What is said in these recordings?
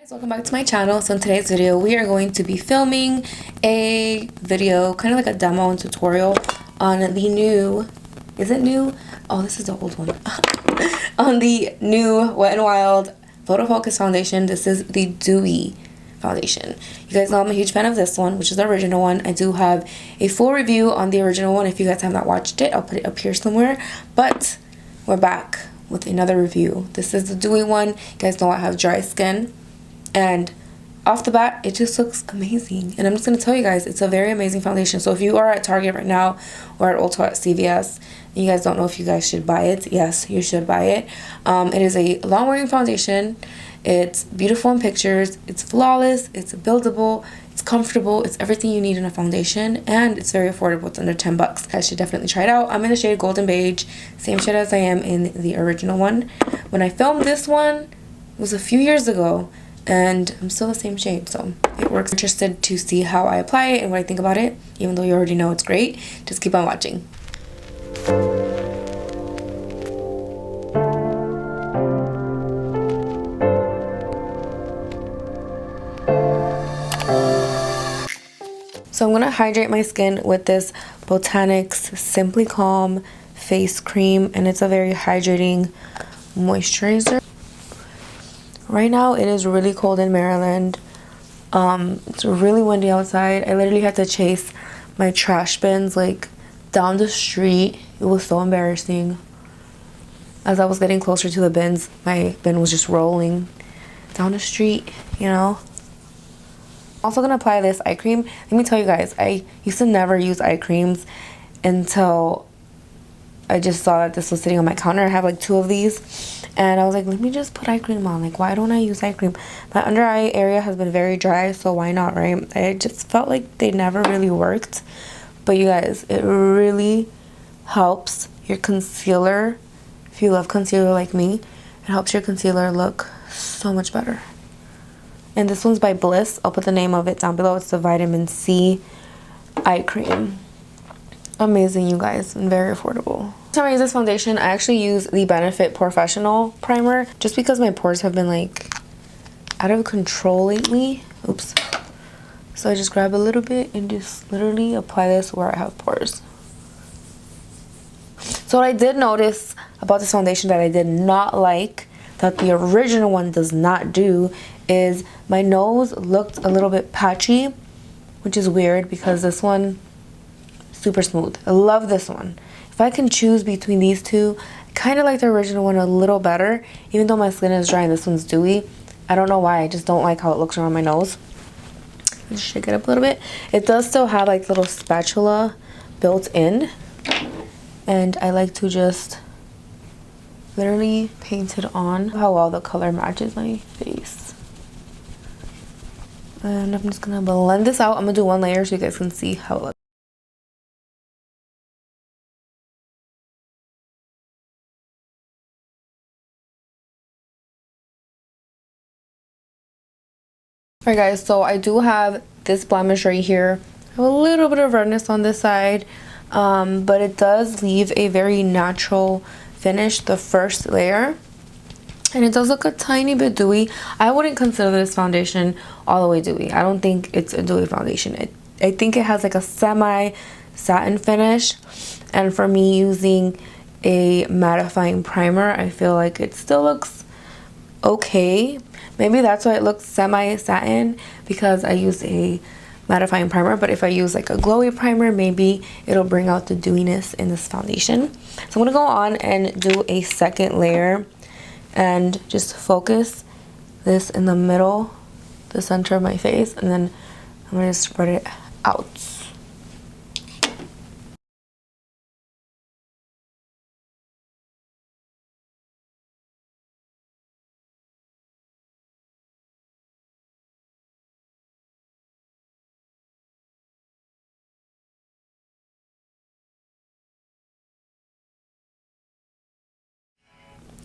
Welcome back to my channel. So in today's video we are going to be filming a video, kind of like a demo and tutorial on the new, is it new? Oh, this is the old one. On the new Wet n Wild Photo Focus foundation. This is the Dewy foundation. You guys know I'm a huge fan of this one, which is the original one. I do have a full review on the original one. If you guys have not watched it, I'll put it up here somewhere. But we're back with another review. This is the Dewy one. You guys know I have dry skin, and off the bat it just looks amazing. And I'm just going to tell you guys, it's a very amazing foundation. So if you are at Target right now or at Ulta, at CVS, and you guys don't know if you guys should buy it, yes, you should buy it. It is a long wearing foundation. It's beautiful in pictures, it's flawless, it's buildable, it's comfortable, it's everything you need in a foundation, and it's very affordable. It's under 10 bucks. You guys should definitely try it out. I'm in the shade Golden Beige, same shade as I am in the original one. When I filmed this one, it was a few years ago, and I'm still the same shade, so it works. I'm interested to see how I apply it and what I think about it. Even though you already know it's great, just keep on watching. So I'm going to hydrate my skin with this Botanics Simply Calm face cream, and it's a very hydrating moisturizer. Right now it is really cold in Maryland. It's really windy outside. I literally had to chase my trash bins like down the street. It was so embarrassing. As I was getting closer to the bins, my bin was just rolling down the street, you know. Also gonna apply this eye cream. Let me tell you guys, I used to never use eye creams until I just saw that this was sitting on my counter. I have like 2 of these, and I was like, let me just put eye cream on. Like, why don't I use eye cream? My under eye area has been very dry, so why not, right? I just felt like they never really worked. But you guys, it really helps your concealer. If you love concealer like me, it helps your concealer look so much better. And this one's by Bliss. I'll put the name of it down below. It's the vitamin C eye cream. Amazing, you guys, and very affordable. To use this foundation, I actually use the Benefit Porefessionao primer, just because my pores have been like out of control lately. Oops. So I just grab a little bit and just literally apply this where I have pores. So what I did notice about this foundation that I did not like, that the original one does not do, is my nose looked a little bit patchy, which is weird because this one, super smooth. I love this one. If I can choose between these two, I kind of like the original one a little better, even though my skin is dry and this one's dewy. I don't know why, I just don't like how it looks around my nose. Just shake it up a little bit. It does still have like little spatula built in, and I like to just literally paint it on. How well the color matches my face. And I'm just gonna blend this out. I'm gonna do 1 layer so you guys can see how it looks. Alright guys, so I do have this blemish right here. I have a little bit of redness on this side, but it does leave a very natural finish, the first layer. And it does look a tiny bit dewy. I wouldn't consider this foundation all the way dewy. I don't think it's a dewy foundation. I think it has like a semi satin finish. And for me, using a mattifying primer, I feel like it still looks okay. Maybe that's why it looks semi satin, because I use a mattifying primer. But if I use like a glowy primer, maybe it'll bring out the dewiness in this foundation. So I'm gonna go on and do a second layer and just focus this in the middle, the center of my face, and then I'm gonna spread it out.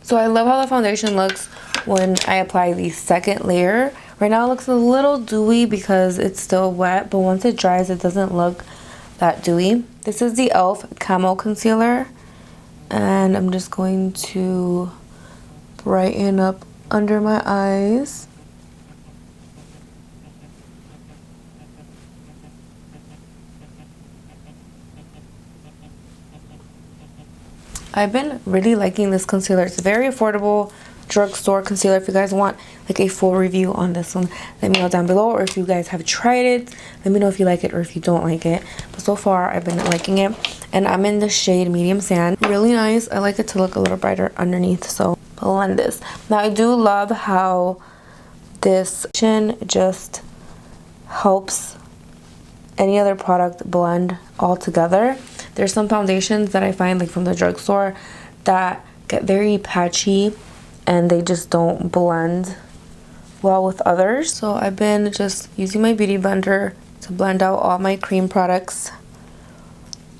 So I love how the foundation looks when I apply the second layer. Right now it looks a little dewy because it's still wet, but once it dries it doesn't look that dewy. This is the e.l.f. Camo Concealer, and I'm just going to brighten up under my eyes. I've been really liking this concealer. It's very affordable drugstore concealer. If you guys want like a full review on this one, let me know down below, or if you guys have tried it, let me know if you like it or if you don't like it. But so far I've been liking it, and I'm in the shade medium sand. Really nice. I like it to look a little brighter underneath, so blend this. Now I do love how this just helps any other product blend all together. There's some foundations that I find like from the drugstore that get very patchy and they just don't blend well with others. So I've been just using my beauty blender to blend out all my cream products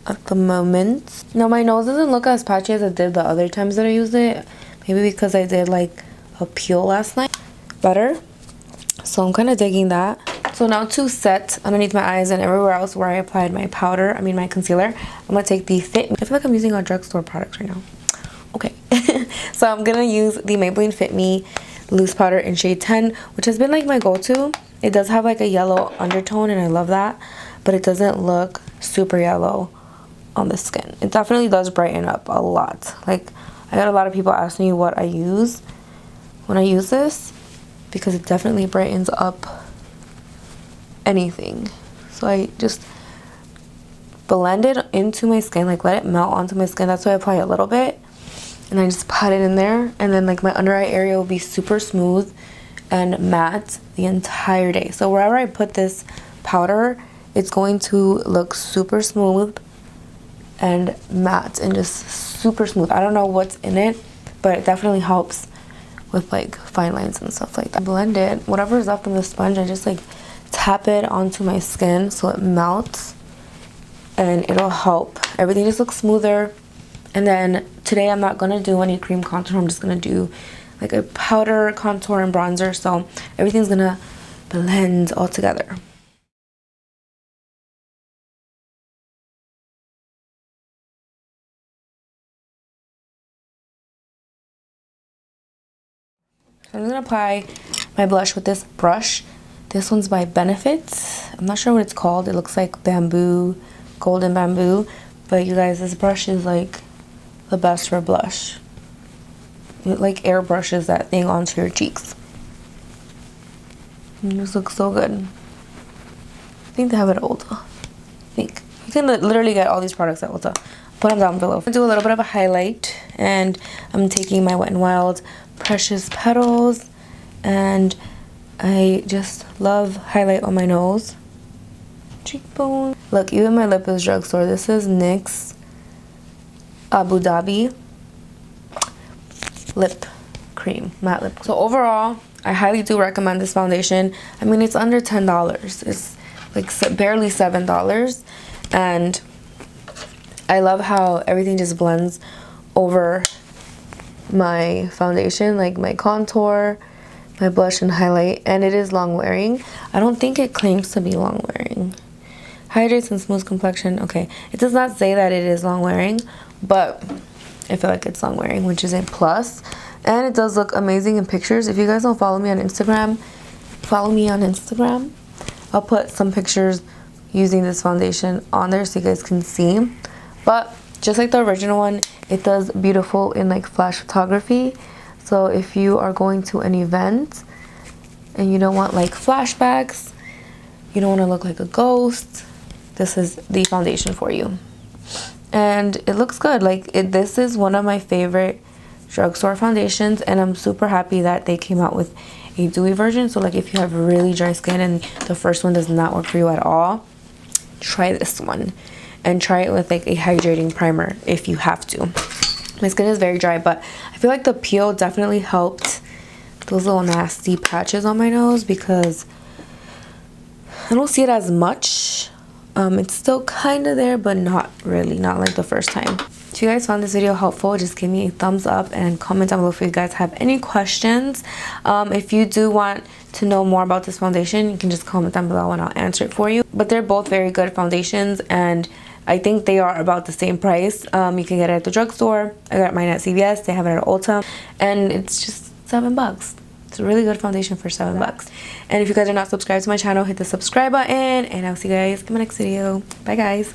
at the moment. Now my nose doesn't look as patchy as it did the other times that I used it. Maybe because I did like a peel last night better. So I'm kind of digging that. So now to set underneath my eyes and everywhere else where I applied my powder, my concealer, I'm going to take the Fit Me. I feel like I'm using a drugstore product right now. Okay. So I'm going to use the Maybelline Fit Me loose powder in shade 10, which has been like my go-to. It does have like a yellow undertone and I love that, but it doesn't look super yellow on the skin. It definitely does brighten up a lot. Like, I got a lot of people asking me what I use when I use this, because it definitely brightens up anything. So I just blend it into my skin, like let it melt onto my skin. That's why I apply a little bit and I just pat it in there, and then like my under eye area will be super smooth and matte the entire day. So wherever I put this powder, it's going to look super smooth and matte and just super smooth. I don't know what's in it, but it definitely helps with like fine lines and stuff like that. Blend it, whatever is left on the sponge, I just like tap it onto my skin so it melts and it'll help everything just look smoother. And then today I'm not gonna do any cream contour. I'm just gonna do like a powder contour and bronzer, so everything's gonna blend all together. So I'm gonna apply my blush with this brush. This one's by Benefits. I'm not sure what it's called. It looks like bamboo, golden bamboo. But you guys, this brush is like the best for blush. It like airbrushes that thing onto your cheeks. And this looks so good. I think they have it at Ulta. I think. You can literally get all these products at Ulta. Put them down below. I'm gonna do a little bit of a highlight. And I'm taking my Wet n Wild Precious Petals. And I just love highlight on my nose, cheekbone. Look, even my lip is drugstore. This is NYX Abu Dhabi lip cream, matte lip. So overall, I highly do recommend this foundation. I mean, it's under $10. It's like barely $7, and I love how everything just blends over my foundation, like my contour, my blush and highlight, and it is long wearing. I don't think it claims to be long wearing. Hydrates and smooth complexion. Okay, it does not say that it is long wearing, but I feel like it's long wearing, which is a plus. And it does look amazing in pictures. If you guys don't follow me on Instagram, follow me on Instagram. I'll put some pictures using this foundation on there so you guys can see. But just like the original one, it does beautiful in like flash photography. So if you are going to an event and you don't want like flashbacks, you don't want to look like a ghost, this is the foundation for you. And it looks good. Like this is one of my favorite drugstore foundations, and I'm super happy that they came out with a dewy version. So like if you have really dry skin and the first one does not work for you at all, try this one. And try it with like a hydrating primer if you have to. My skin is very dry, but I feel like the peel definitely helped those little nasty patches on my nose, because I don't see it as much. It's still kind of there, but not really, not like the first time. If you guys found this video helpful, just give me a thumbs up and comment down below if you guys have any questions. If you do want to know more about this foundation, you can just comment down below and I'll answer it for you. But they're both very good foundations, and I think they are about the same price. You can get it at the drugstore. I got mine at CVS. They have it at Ulta, and it's just $7. It's a really good foundation for $7. And if you guys are not subscribed to my channel, hit the subscribe button, and I'll see you guys in my next video. Bye guys.